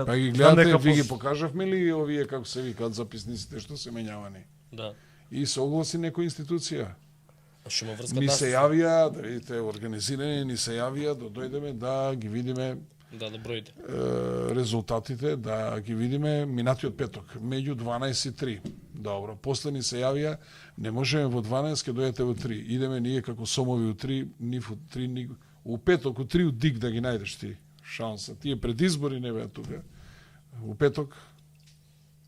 Па ги гледате, ви ги покажавме ли овие, како се викаат записниците, што се менјавани? Да. И се огласи некоја институција. Што има врска Ни таа се јавија, да видите, организирани, ни се јавија да дојдеме да ги видиме да броите. Резултатите, да ги видиме минатиот петок, меѓу 12 и 3. Добро, после ни се јавија, не можеме во 12, ке дојдете во 3. Идеме ние како сомови у 3, ни во 3, ни... у петок, у 3 у дик да ги најдеш ти шанса. Тие пред избори не беа тука. У петок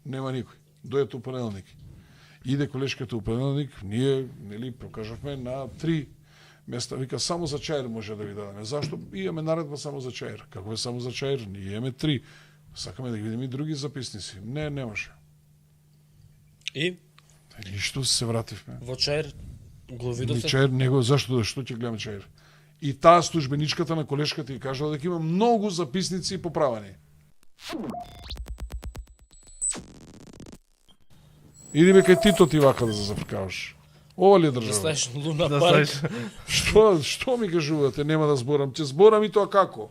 нема никој. Дојдете у понеделник. Иде колешката у понеделник, ние, нели, прокажавме на 3 места. Вика, само за чаир може да ви дадеме. Зашто? Имаме наредба само за чаир. Како е само за чаир? Ние имаме 3. Сакаме да ги видиме и други записници. Не може. И? Ништо се вративме. Во чаир го видовте? Ни чаир, него, зашто ќе гледаме чаир? И таа службеничката на колешката ја кажала дека има многу записници поправани. Идеме кај Тито ти вака да се зафркаваш. Ова ли е држава? Да ставиш Луна парк. Што ми кажувате? Нема да зборам. Ќе зборам и тоа како?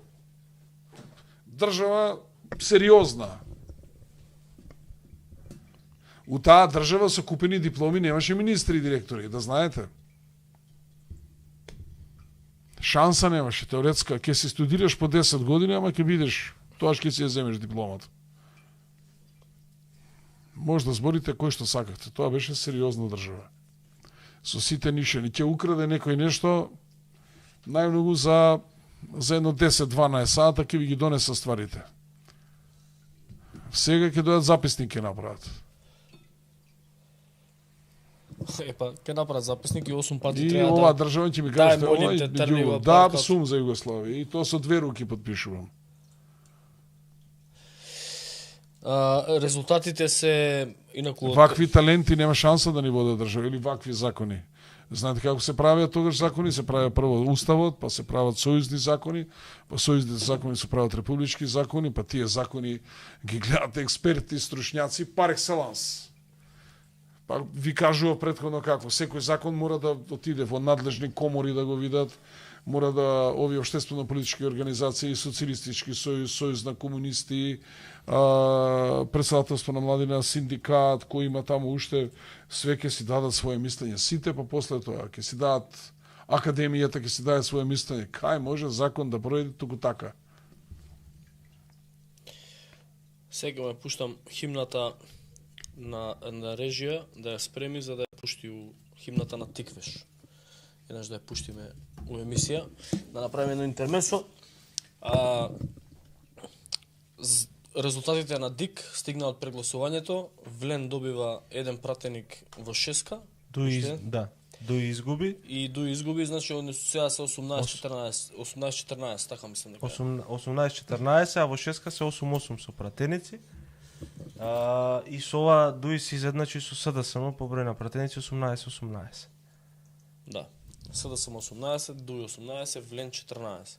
Држава сериозна. У таа држава со купени дипломи немаше министри и директори, да знаете. Шанса немаше, теоретска. Ке си студираш по 10 години, ама ке бидеш, тоаш ке си ја земеш дипломата. Може да зборите кој што сакате. Тоа беше сериозна држава. Со сите нишани. Ќе украде некој нешто, најмногу за едно 10-12 сата ќе ви ги донеса стварите. Сега ќе дојат записник ќе направат. Епа, ќе направат записник и 8 пати и треба оваа да... држава ќе ми кажете, молим те, Трнева, да, паркот. сум за Југославија. И тоа со 2 руки подпишувам. Резултатите се инаку... Вакви таленти нема шанса да ни водат држава, или вакви закони. Знаете како се правиат тогаш закони? Се прави прво уставот, па се прават сојузни закони, па сојузните закони се прават републички закони, па тие закони ги гледат експерти, стручњаци, пар екселанс. Па ви кажува претходно како, секој закон мора да отиде во надлежни комори да го видат, мора да овие општествено-политички организации, социјалистички сојуз, сојуз на комунисти, председателство на младина, синдикат, кој има таму уште, све ќе си дадат своје мислење. Сите, па после тоа, ќе си дадат, академијата ќе си даде своје мислење. Кај може закон да пројде туку така? Сега ме пуштам химната на режија да ја спреми за да ја пушти у химната на Тиквеш. Еднаш да ја пуштиме у емисија, да направиме едно интермесо. Резултатите на ДИК стигна од прегласувањето. Влен добива еден пратеник во шеска. Дуи изгуби. И Дуи изгуби, значи од сега се 18-14, 18-14, така мислам дека. 18-14, а во шеска се 8-8 со пратеници. И со ова Дуи се изедначи со СДСМ по број на пратеници 18-18. Да. СДСМ 18, Дуи 18, Влен 14.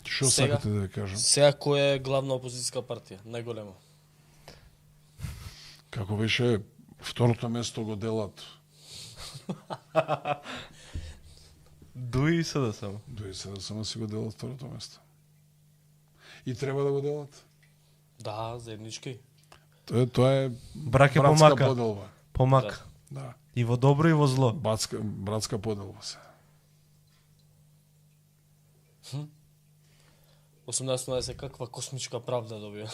Што сакате да ви кажам? Сега која е главна опозицијска партија, најголема? Како беше, второто место го делат. Дуи и СДСМ. Дуи и СДСМ си го делат второто место. И треба да го делат. Да, заеднички. Тоа е братска помака. Поделба. Помака. Да. И во добро и во зло. Братска поделба се. 18-18 каква космичка правда добија.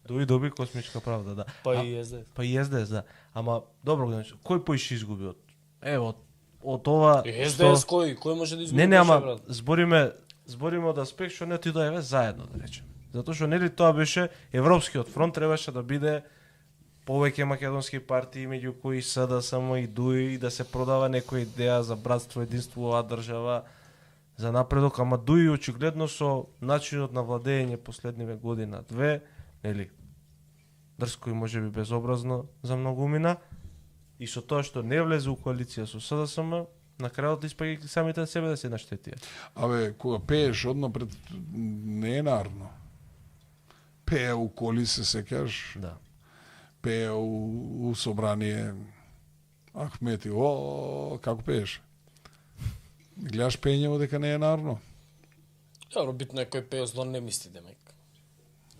Дуи доби космичка правда, да. Па и СДС. Па и СДС, да. Ама добро, кој поише изгуби од? Ево, од ова СДС кој може да изгуби? Не, ама збориме од аспект што не ти дојаве заедно, да речеме. Затоа што нели тоа беше Европскиот фронт, требаше да биде повеќе македонски партии меѓу кои СДСМ и Дуи, да се продава некоја идеја за братство, единство во оваа држава, за напредок, ама Дуи очигледно со начинот на владење последниве година-две, нели, дрско и можеби безобразно за многумина, и со тоа што не влезе у коалиција со СДСМ, на крајот испаѓајќи самите на себе да се наштетија. Абе, кога пееш одно пред не е нарно. Пее у коли се сеќаш. Да. Пее у собрание Ахмети. Како пееш? Гледаш пењево дека не е нарно. Добро, битно е кој пее зло не мисли, демек.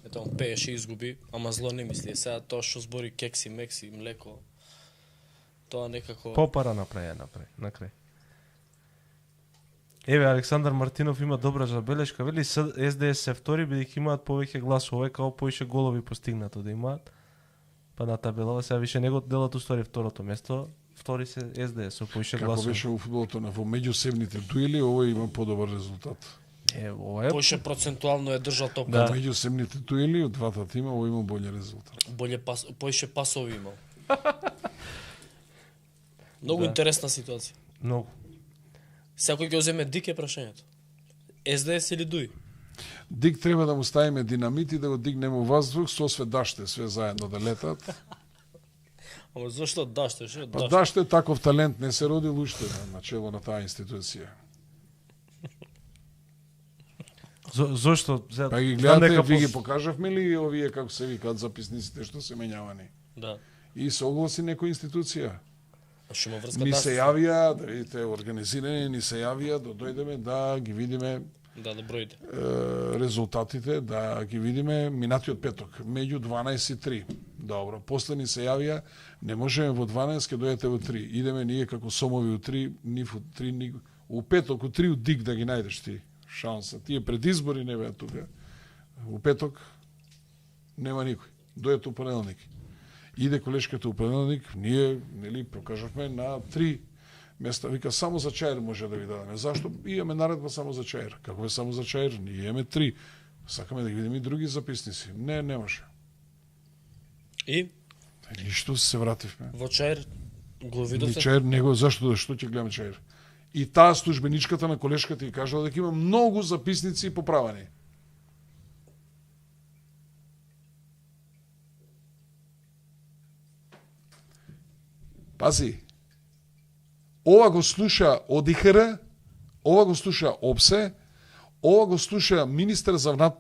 Ето, он пееше и изгуби, ама зло не мисли. Сега тоа што збори кекси, мекси, млеко, тоа некако... Попара направи на крај. Еве, Александар Мартинов има добра забелешка, вели СДС се втори, бидејќи имаат повеќе гласове, као поише голови постигнато да имаат. Па на табелава сега више него делат уствари второто место, втори се СДС со поише гласове. Како беше у фудбалото во меѓусебните дуели, овој има подобар резултат. Ова е... Поише процентуално е држал топката. Да. Меѓусебните дуели од двата тима овој има боле резултат. Поише пасови имал. Многу Да. интересна ситуација. Многу. Секој ќе земе Дик е прашањето. СДС или Дуј? Дик треба да му ставиме динамит и да го дигнеме у воздух со све даште, све заедно да летат. Ама зошто даште? Што Па даште? даште таков талент не се родил уште на чело на таа институција. Зошто? Па ги гледате, ви ги покажавме ли овие како се викаат записниците што се менјавани? Да. И се огласи некоја институција. А што има врска Ни даште? се јавија, да видите, организирани ни се јавија да дојдеме да ги видиме Да, да броите. резултатите, да ги видиме минатиот петок, меѓу 12 и 3. Добро, после ни се јавија, не можеме во 12, ке дојдете во 3. Идеме ние како сомови у 3, нив у 3, ни... у петок, у 3 у Дик да ги најдеш ти шанса. Тие пред избори не беа тука. У петок нема никој. Дојдете у понеделник. Иде колешката у понеделник, ние нели покажавме на 3 места, вика само за чаир може да ви дадеме. Зашто имаме наредба само за чаир? Како е само за чаир? Ние имаме 3. Сакаме да ги видиме и други записници. Не може. И Ништо се вративме. во Чаир го Ни видовте? чаир, него зашто што ќе гледаме чаир? И таа службеничката на колешката ја кажала дека има многу записници поправани. Пази, ова го слуша ОДИХР, ова го слуша ОПСЕ, ова го слуша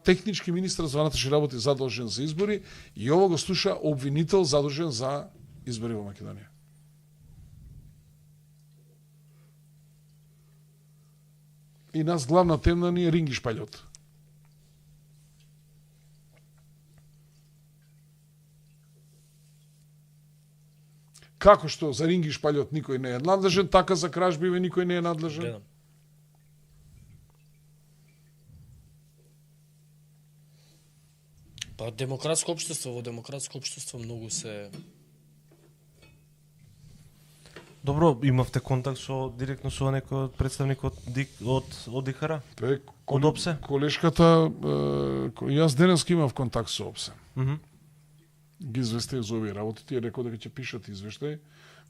технички министар за внатрешни работи задолжен за избори и ова го слуша обвинител задолжен за избори во Македонија. И нас главна темна ни е Ринги Шпаљот. Како што за Ринги Шпаљот никој не е надлежен, така за кражбиве никој не е надлежен. Гледам. Па демократско општество, во демократско општество многу се... Добро, имавте контакт со директно со некој од представник од ОДИХР? Од ОПСЕ? Колешката, јас денеска имав контакт со ОПСЕ. Ги известив за овие работи, тие рекол дека ќе пишат извештај.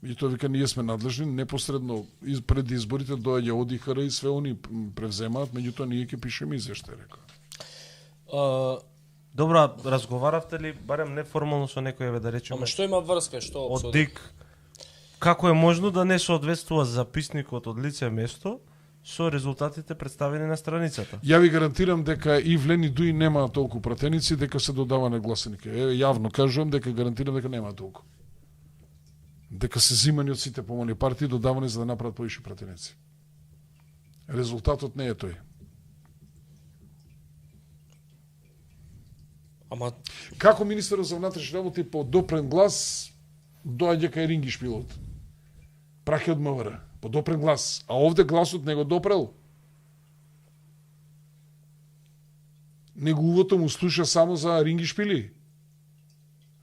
Меѓутоа вика ние сме надлежни, непосредно пред изборите доаѓа ОДИХР и све они превземаат, меѓутоа ние ќе пишеме извештај, рекол. Добро, разговаравте ли барем неформално со некој, еве да речеме? Ама што има врска, што од ДИК? Како е можно да не соодветствува записникот од лице место со резултатите представени на страницата? Ја ви гарантирам дека и Влен и Дуи немаат толку пратеници дека се додава на гласените. Јавно кажувам дека гарантирам дека немаат толку. Дека се зимани од сите помални партии додавани за да направат поише пратеници. Резултатот не е тој. Ама Како министерот за внатрешни работи по допрен глас доаѓа кај Ринги Шпилот? Праќа од МВР, по допрен глас. А овде гласот не го допрел. Неговото му слуша само за Ринги Шпили.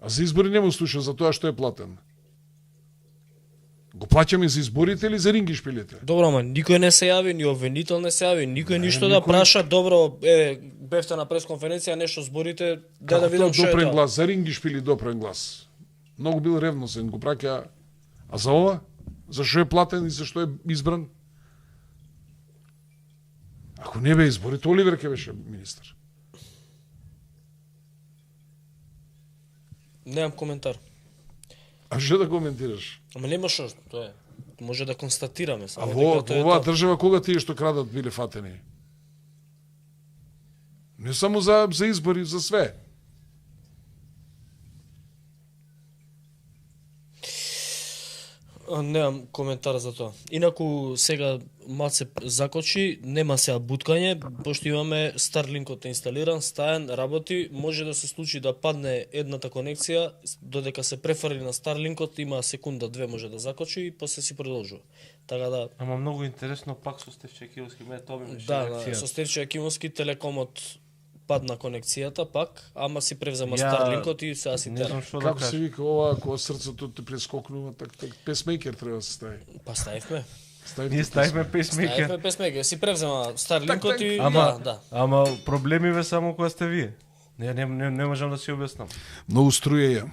А за избори не му слуша за тоа што е платен. Го плаќаме за изборите или за Ринги Шпилите? добро, ама никој не се јави, ни обвинител не се јави, никој ништо да никој. праша, добро, бевте на пресконференција, нешто зборите, да видам што е допрен тоа. глас, за Ринги Шпили допрен глас. Многу бил ревносен, го праќа. А за ова? За што е платен и за што е избран? Ако не бе изборите, Оливер ќе беше министар. Немам коментар. А што да коментираш? Ама нема што, тоа е. Може да констатираме А само во дека тоа е оваа така. држава кога тие што крадат биле фатени? Не само за избори, за све. Немам коментар за тоа. Инаку сега малце закочи, нема сега буткање, пошто имаме Starlinkот инсталиран, стаен, работи, може да се случи да падне едната конекција, додека се префрли на Starlinkот, има секунда, две може да закочи и после си продолжува. Така да Ама многу интересно пак со Стефче Киловски, мене тоа ми беше да, реакција. со Стефче Акимовски Телекомот падна конекцијата пак, ама си превзема Ја Starlinkот и сега си Не тера. знам што да Како се кажам. вика ова, кога срцето те прескокнува, так песмейкер треба да се стави. Па ставивме. Ставите Ние ставивме песмейкер. Ставивме песмеке, си превзема Starlinkот и Ама, да. ама проблеми ве само кога сте вие. Не можам да си објаснам. Многу струја имам.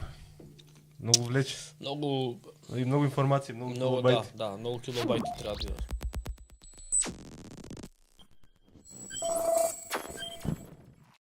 Многу влече. Многу И многу информации, многу много килобајти. да, многу килобајти треба да бидат.